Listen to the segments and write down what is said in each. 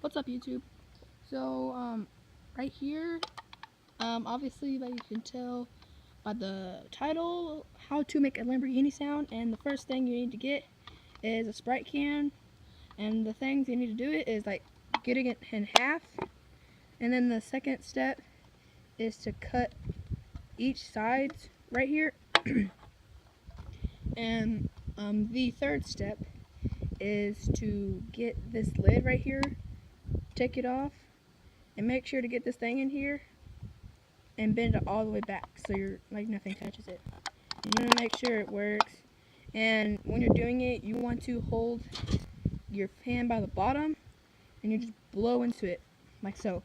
What's up, YouTube? So, right here, obviously, like you can tell by the title, how to make a Lamborghini sound. And the first thing you need to get is a Sprite can. And the things you need to do it is like getting it in half. And then the second step is to cut each side right here. And the third step is to get this lid right here, take it off, and make sure to get this thing in here and bend it all the way back so you're like nothing touches it. You want to make sure it works, and when you're doing it, you want to hold your fan by the bottom and you just blow into it like so.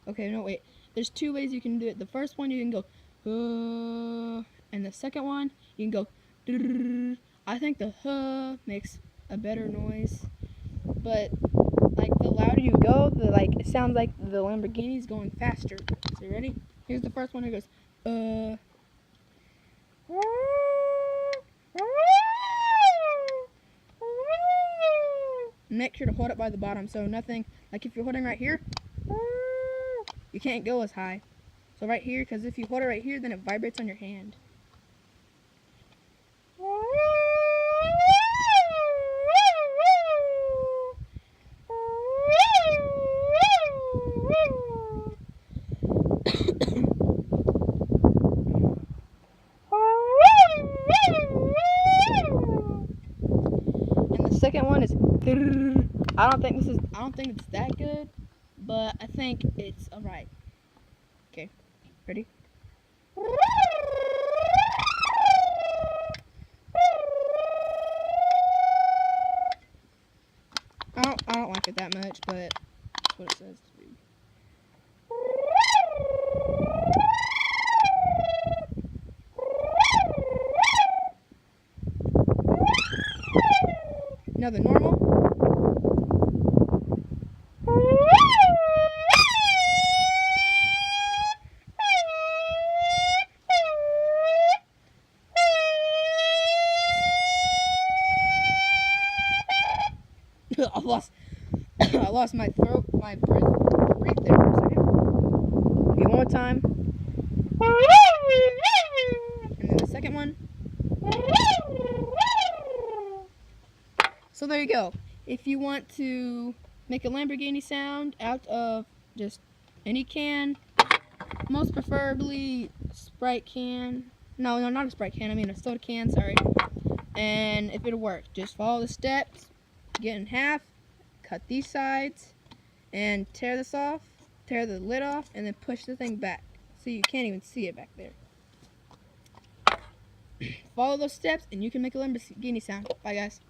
Okay, no, wait. There's two ways you can do it. The first one, you can go and the second one you can go. I think the makes a better noise, but like the louder you go, the like it sounds like the Lamborghini's going faster. So you ready? Here's the first one. It goes Make sure to hold it by the bottom, so nothing, like if you're holding right here, you can't go as high. So right here, because if you hold it right here, then it vibrates on your hand. And the second one is I don't think it's that good, but I think it's alright. Okay, ready? I don't like it that much, but that's what it says to be. Now the normal. I lost my throat, my breath there for a second. Okay, one more time. And then the second one. So there you go. If you want to make a Lamborghini sound out of just any can, most preferably Sprite can. No, not a Sprite can. I mean a soda can, sorry. And if it'll work, just follow the steps, get in half, cut these sides, and tear this off, tear the lid off, and then push the thing back so you can't even see it back there. Follow those steps and you can make a Lamborghini sound. Bye guys.